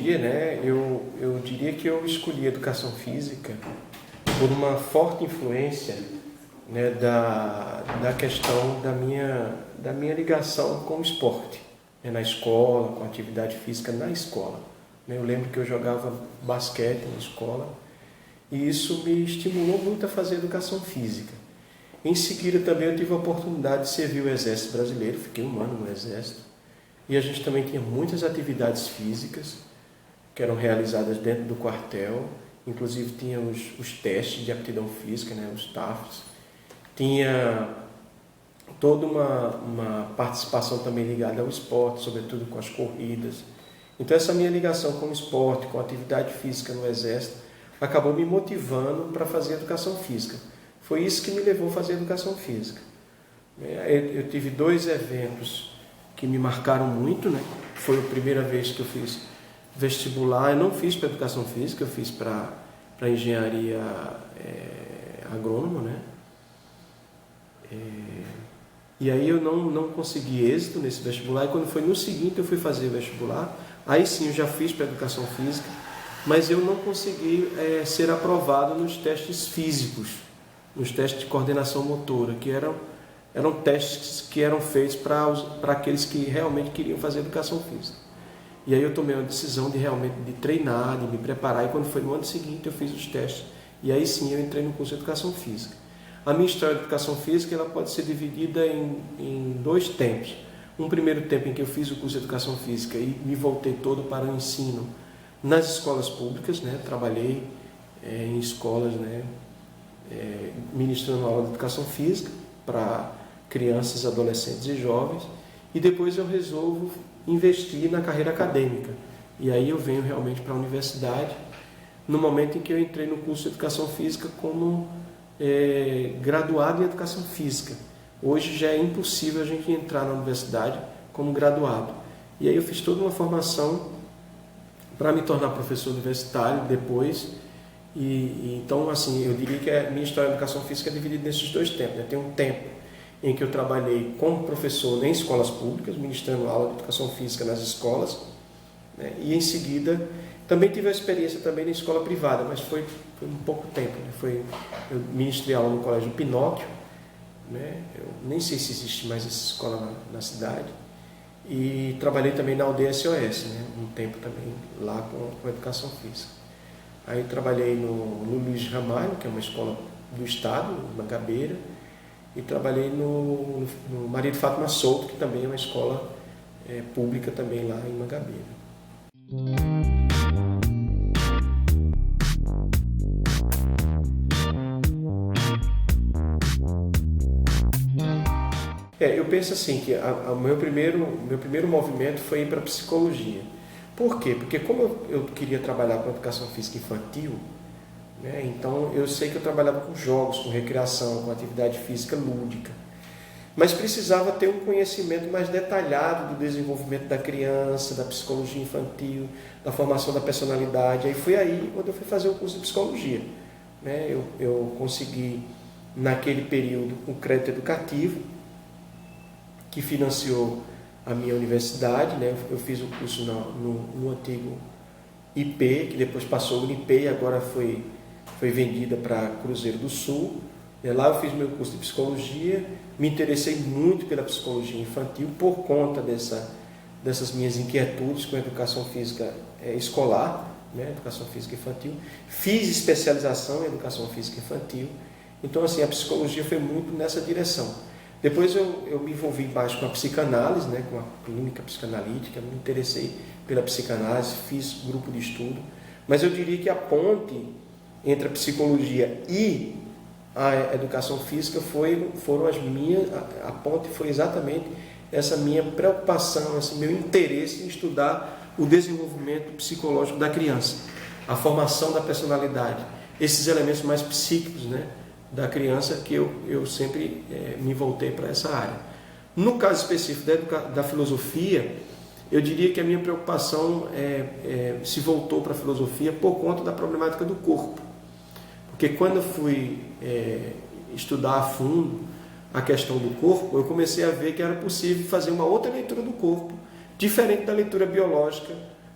dia, né, eu diria que eu escolhi educação física por uma forte influência, né, da questão da minha ligação com o esporte, né, na escola, com a atividade física na escola. Eu lembro que eu jogava basquete na escola e isso me estimulou muito a fazer educação física. Em seguida também eu tive a oportunidade de servir o Exército Brasileiro, fiquei 1 ano no Exército, e a gente também tinha muitas atividades físicas que eram realizadas dentro do quartel, inclusive tinha os testes de aptidão física, né, os TAFs, tinha toda uma participação também ligada ao esporte, sobretudo com as corridas. Então essa minha ligação com o esporte, com a atividade física no Exército, acabou me motivando para fazer educação física. Foi isso que me levou a fazer educação física. Eu tive 2 eventos que me marcaram muito, né? Foi a primeira vez que eu fiz vestibular. Eu não fiz para educação física, eu fiz para engenharia agrônoma, né? E aí eu não consegui êxito nesse vestibular. E quando foi no seguinte eu fui fazer o vestibular, aí sim eu já fiz para educação física, mas eu não consegui ser aprovado nos testes físicos, nos testes de coordenação motora, que eram testes que eram feitos para aqueles que realmente queriam fazer educação física. E aí eu tomei uma decisão de realmente de treinar, de me preparar, e quando foi no ano seguinte eu fiz os testes, e aí sim eu entrei no curso de educação física. A minha história de educação física ela pode ser dividida em 2 tempos. Um primeiro tempo em que eu fiz o curso de educação física e me voltei todo para o ensino nas escolas públicas, né? Trabalhei em escolas, né? Ministrando aula de educação física para crianças, adolescentes e jovens, e depois eu resolvo investir na carreira acadêmica. E aí eu venho realmente para a universidade, no momento em que eu entrei no curso de educação física como graduado em educação física. Hoje já é impossível a gente entrar na universidade como graduado. E aí eu fiz toda uma formação para me tornar professor universitário depois. Então, assim, eu diria que a minha história de educação física é dividida nesses 2 tempos. Né? Tem um tempo em que eu trabalhei como professor em escolas públicas, ministrando aula de educação física nas escolas, né? E em seguida também tive a experiência também na escola privada, mas foi um pouco tempo. Né? Eu ministrei aula no Colégio Pinóquio, né? Eu nem sei se existe mais essa escola na cidade, e trabalhei também na aldeia SOS, né? Um tempo também lá com educação física. Aí trabalhei no Luiz Ramalho, que é uma escola do estado, Mangabeira, e trabalhei no Maria de Fátima Souto, que também é uma escola pública também lá em Mangabeira. Eu penso assim, que o meu primeiro movimento foi ir para a psicologia. Por quê? Porque como eu queria trabalhar com educação física infantil, né, então eu sei que eu trabalhava com jogos, com recreação, com atividade física lúdica, mas precisava ter um conhecimento mais detalhado do desenvolvimento da criança, da psicologia infantil, da formação da personalidade. Aí foi aí quando eu fui fazer o curso de psicologia. Né, eu consegui, naquele período, um crédito educativo, que financiou a minha universidade, né? Eu fiz o curso no antigo IP, que depois passou o Unip e agora foi vendida para Cruzeiro do Sul. Lá eu fiz meu curso de psicologia, me interessei muito pela psicologia infantil por conta dessas minhas inquietudes com a educação física escolar, né? Educação física infantil. Fiz especialização em educação física infantil, então assim, a psicologia foi muito nessa direção. Depois eu me envolvi mais com a psicanálise, né, com a clínica psicanalítica, me interessei pela psicanálise, fiz grupo de estudo, mas eu diria que a ponte entre a psicologia e a educação física a ponte foi exatamente essa minha preocupação, esse meu interesse em estudar o desenvolvimento psicológico da criança, a formação da personalidade, esses elementos mais psíquicos, né, da criança, que eu sempre me voltei para essa área. No caso específico da filosofia, eu diria que a minha preocupação se voltou para a filosofia por conta da problemática do corpo. Porque quando eu fui estudar a fundo a questão do corpo, eu comecei a ver que era possível fazer uma outra leitura do corpo, diferente da leitura biológica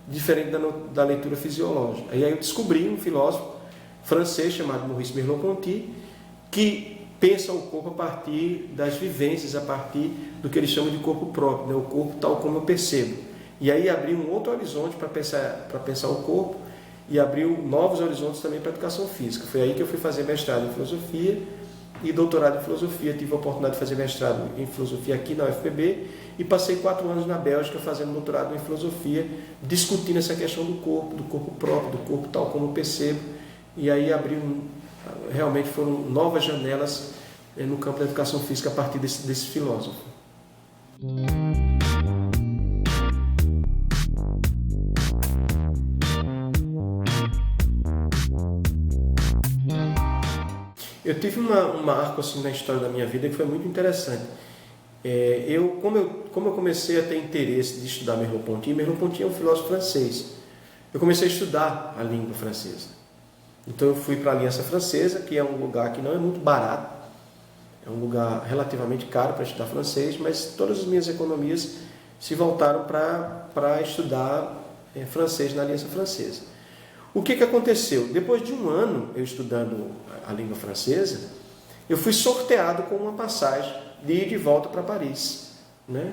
diferente da leitura fisiológica. Aí eu descobri um filósofo francês chamado Maurice Merleau-Ponty, que pensa o corpo a partir das vivências, a partir do que ele chama de corpo próprio, né? O corpo tal como eu percebo. E aí abriu um outro horizonte para pensar o corpo e abriu novos horizontes também para a educação física. Foi aí que eu fui fazer mestrado em filosofia e doutorado em filosofia. Tive a oportunidade de fazer mestrado em filosofia aqui na UFPB e passei 4 anos na Bélgica fazendo doutorado em filosofia, discutindo essa questão do corpo próprio, do corpo tal como eu percebo. E aí realmente foram novas janelas no campo da educação física a partir desse filósofo. Eu tive um marco assim, na história da minha vida que foi muito interessante. Como eu comecei a ter interesse de estudar Merleau-Ponty é um filósofo francês. Eu comecei a estudar a língua francesa. Então eu fui para a Aliança Francesa, que é um lugar que não é muito barato, é um lugar relativamente caro para estudar francês, mas todas as minhas economias se voltaram para estudar francês na Aliança Francesa. O que aconteceu? Depois de um ano eu estudando a língua francesa, eu fui sorteado com uma passagem de ir de volta para Paris, né?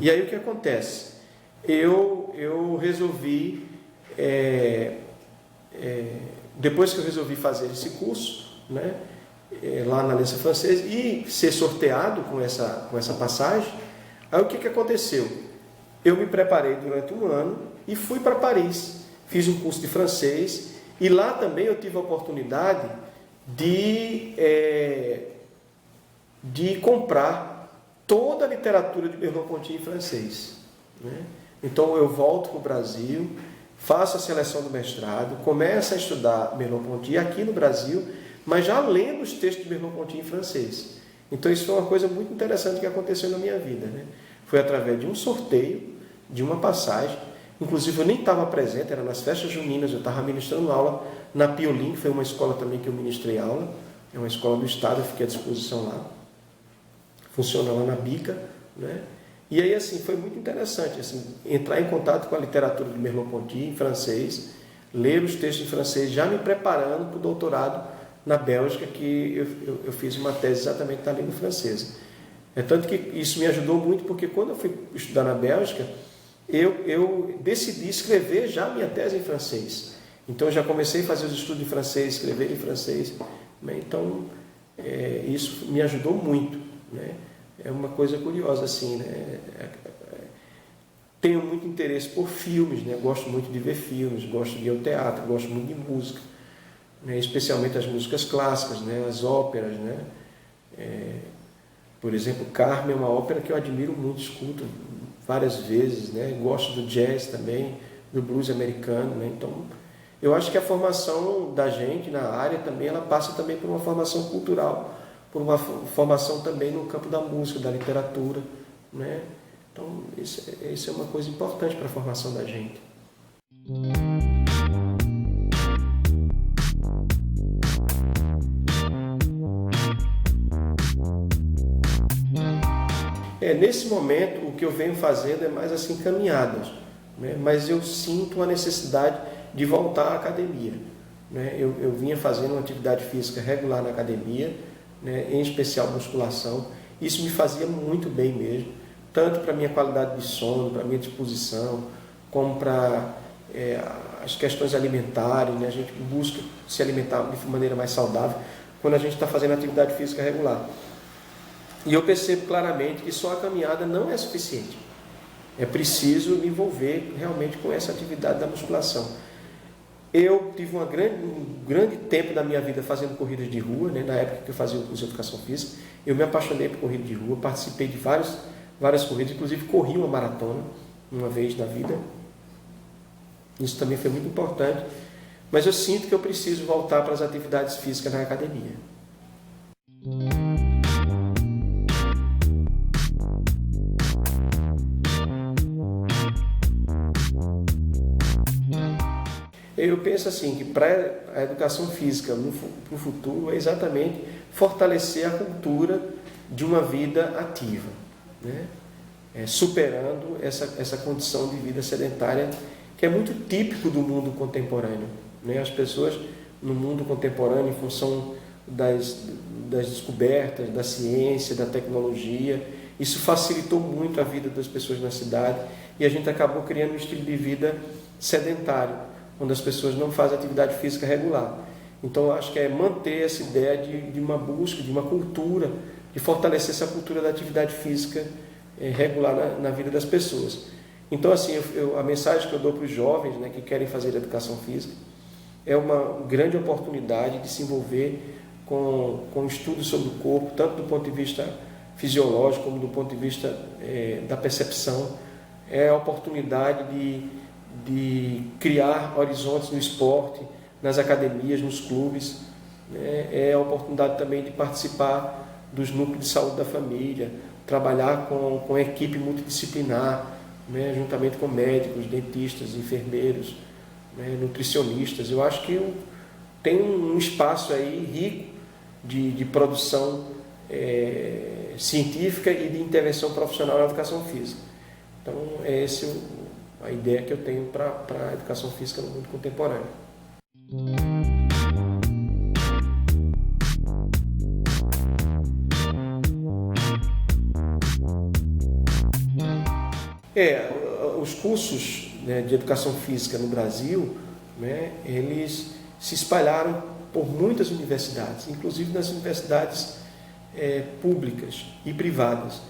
E aí o que acontece? Eu resolvi, depois que eu resolvi fazer esse curso, né, lá na Aliança Francesa, e ser sorteado com essa passagem, aí o que aconteceu? Eu me preparei durante um ano e fui para Paris. Fiz um curso de francês e lá também eu tive a oportunidade de comprar toda a literatura de Merleau-Ponty em francês, né? Então eu volto para o Brasil, faço a seleção do mestrado, começo a estudar Merleau-Ponty aqui no Brasil, mas já lendo os textos de Merleau-Ponty em francês. Então isso foi uma coisa muito interessante que aconteceu na minha vida, né? Foi através de um sorteio, de uma passagem. Inclusive eu nem estava presente, era nas festas juninas, eu estava ministrando aula na Piolim, que foi uma escola também que eu ministrei aula, é uma escola do Estado, eu fiquei à disposição lá, funciona lá na Bica, né? E aí assim, foi muito interessante assim, entrar em contato com a literatura de Merleau-Ponty em francês, ler os textos em francês, já me preparando para o doutorado na Bélgica, que eu fiz uma tese exatamente na língua francesa. É tanto que isso me ajudou muito, porque quando eu fui estudar na Bélgica, eu decidi escrever já minha tese em francês. Então, eu já comecei a fazer os estudos em francês, escrever em francês. Né? Então, isso me ajudou muito. Né? É uma coisa curiosa, assim. Né? Tenho muito interesse por filmes, né? Gosto muito de ver filmes, gosto de ir ao teatro, gosto muito de música, né? Especialmente as músicas clássicas, né? As óperas. Né? Por exemplo, Carmen é uma ópera que eu admiro muito, escuto várias vezes, né? Gosto do jazz também, do blues americano, né? Então, eu acho que a formação da gente na área também, ela passa também por uma formação cultural, por uma formação também no campo da música, da literatura, né? Então, isso é uma coisa importante para a formação da gente. Nesse momento, o que eu venho fazendo é mais assim caminhadas, né? Mas eu sinto a necessidade de voltar à academia, né? Eu vinha fazendo uma atividade física regular na academia, né? Em especial musculação. Isso me fazia muito bem mesmo, tanto para a minha qualidade de sono, para a minha disposição, como para as questões alimentares, né? A gente busca se alimentar de maneira mais saudável quando a gente está fazendo atividade física regular. E eu percebo claramente que só a caminhada não é suficiente. É preciso me envolver realmente com essa atividade da musculação. Eu tive um grande tempo da minha vida fazendo corridas de rua, né? Na época que eu fazia o curso de educação física, eu me apaixonei por corrida de rua, participei de várias corridas, inclusive corri uma maratona uma vez na vida. Isso também foi muito importante. Mas eu sinto que eu preciso voltar para as atividades físicas na academia. Eu penso assim, que para a educação física para o futuro é exatamente fortalecer a cultura de uma vida ativa, né? Superando essa condição de vida sedentária que é muito típico do mundo contemporâneo, né? As pessoas no mundo contemporâneo, em função das descobertas, da ciência, da tecnologia, isso facilitou muito a vida das pessoas na cidade e a gente acabou criando um estilo de vida sedentário, onde as pessoas não fazem atividade física regular. Então, eu acho que é manter essa ideia de uma busca, de uma cultura, de fortalecer essa cultura da atividade física regular na vida das pessoas. Então, assim, a mensagem que eu dou para os jovens, né, que querem fazer educação física é uma grande oportunidade de se envolver com estudos sobre o corpo, tanto do ponto de vista fisiológico como do ponto de vista da percepção. É a oportunidade de criar horizontes no esporte, nas academias, nos clubes. É a oportunidade também de participar dos núcleos de saúde da família, trabalhar com equipe multidisciplinar, né, juntamente com médicos, dentistas, enfermeiros, né, nutricionistas. Eu acho que tem um espaço aí rico de produção científica e de intervenção profissional na educação física. Então, é essa a ideia que eu tenho para a educação física no mundo contemporâneo. Os cursos, né, de educação física no Brasil, né, eles se espalharam por muitas universidades, inclusive nas universidades públicas e privadas.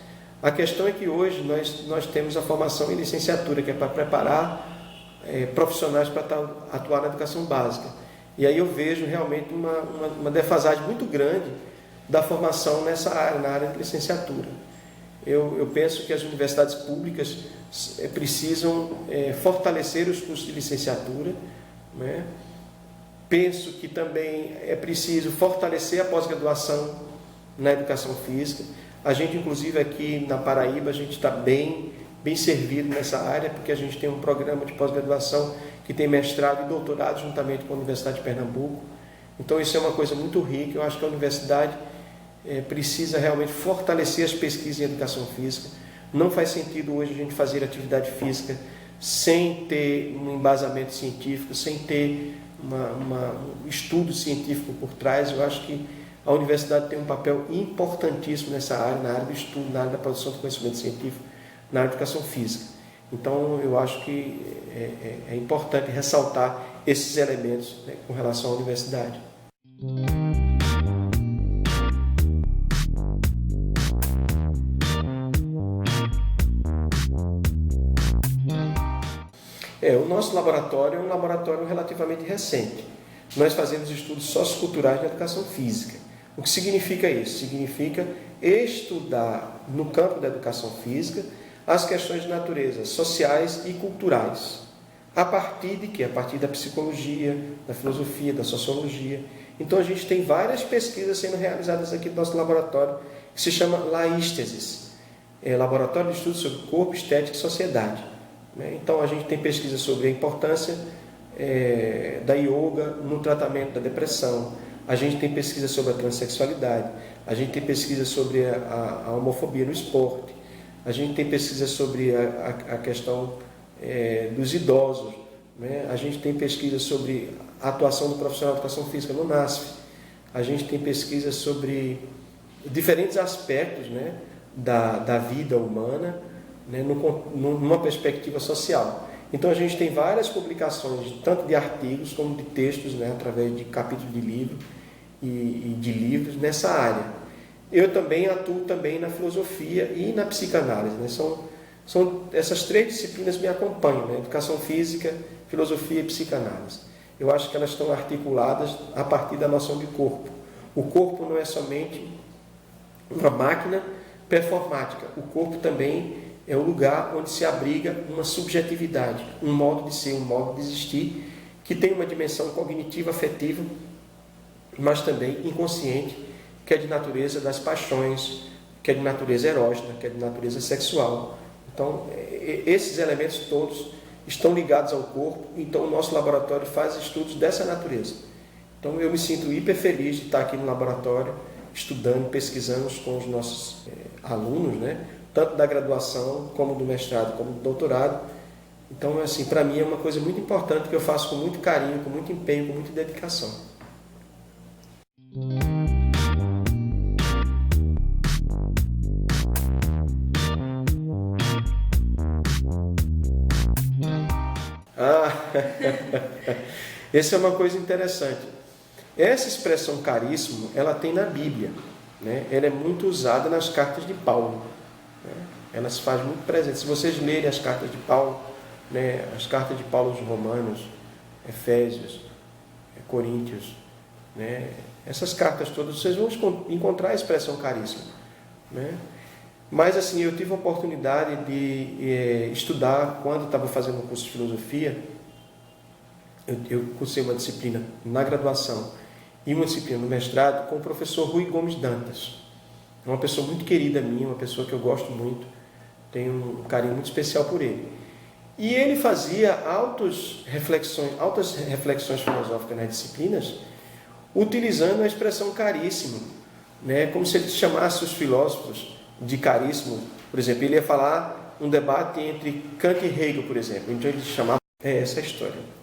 A questão é que hoje nós temos a formação em licenciatura, que é para preparar profissionais para atuar na educação básica. E aí eu vejo realmente uma defasagem muito grande da formação nessa área, na área de licenciatura. Eu penso que as universidades públicas precisam fortalecer os cursos de licenciatura, né? Penso que também é preciso fortalecer a pós-graduação na educação física. A gente, inclusive, aqui na Paraíba, a gente está bem servido nessa área, porque a gente tem um programa de pós-graduação que tem mestrado e doutorado juntamente com a Universidade de Pernambuco. Então, isso é uma coisa muito rica. Eu acho que a universidade precisa realmente fortalecer as pesquisas em educação física. Não faz sentido hoje a gente fazer atividade física sem ter um embasamento científico, sem ter um estudo científico por trás. Eu acho que a universidade tem um papel importantíssimo nessa área, na área do estudo, na área da produção de conhecimento científico, na área da educação física. Então, eu acho que é importante ressaltar esses elementos, né, com relação à universidade. O nosso laboratório é um laboratório relativamente recente. Nós fazemos estudos socioculturais na educação física. O que significa isso? Significa estudar no campo da educação física as questões de natureza sociais e culturais. A partir de quê? A partir da psicologia, da filosofia, da sociologia. Então a gente tem várias pesquisas sendo realizadas aqui no nosso laboratório, que se chama LAISTESIS, Laboratório de Estudos sobre Corpo, Estética e Sociedade. Então a gente tem pesquisa sobre a importância da yoga no tratamento da depressão. A gente tem pesquisa sobre a transexualidade. A gente tem pesquisa sobre a homofobia no esporte. A gente tem pesquisa sobre a questão dos idosos, né? A gente tem pesquisa sobre a atuação do profissional de educação física no NASF. A gente tem pesquisa sobre diferentes aspectos, né, da vida humana, né, numa perspectiva social. Então a gente tem várias publicações, tanto de artigos como de textos, né, através de capítulos de livro e de livros nessa área. Eu também atuo também na filosofia e na psicanálise, né? São essas três disciplinas me acompanham, né? Educação física, filosofia e psicanálise. Eu acho que elas estão articuladas a partir da noção de corpo. O corpo não é somente uma máquina performática. O corpo também é o lugar onde se abriga uma subjetividade, um modo de ser, um modo de existir, que tem uma dimensão cognitiva, afetiva, mas também inconsciente, que é de natureza das paixões, que é de natureza erógena, que é de natureza sexual. Então, esses elementos todos estão ligados ao corpo, então o nosso laboratório faz estudos dessa natureza. Então, eu me sinto hiper feliz de estar aqui no laboratório, estudando, pesquisando com os nossos alunos, né? Tanto da graduação, como do mestrado, como do doutorado, Então, assim, para mim é uma coisa muito importante que eu faço com muito carinho, com muito empenho, com muita dedicação. Essa é uma coisa interessante. Essa expressão caríssimo, ela tem na Bíblia, né? Ela é muito usada nas cartas de Paulo, né? Ela se faz muito presente. Se vocês lerem as cartas de Paulo, né? As cartas de Paulo aos Romanos, Efésios, Coríntios, né? Essas cartas todas, vocês vão encontrar a expressão caríssimo, né? Mas assim, eu tive a oportunidade de estudar, quando estava fazendo um curso de filosofia, eu cursei uma disciplina na graduação e uma disciplina no mestrado com o professor Rui Gomes Dantas. É uma pessoa muito querida minha, uma pessoa que eu gosto muito, tenho um carinho muito especial por ele. E ele fazia altas reflexões filosóficas nas disciplinas, utilizando a expressão caríssimo, né? Como se ele chamasse os filósofos de caríssimo. Por exemplo, ele ia falar um debate entre Kant e Hegel, por exemplo. Então ele chamava essa história.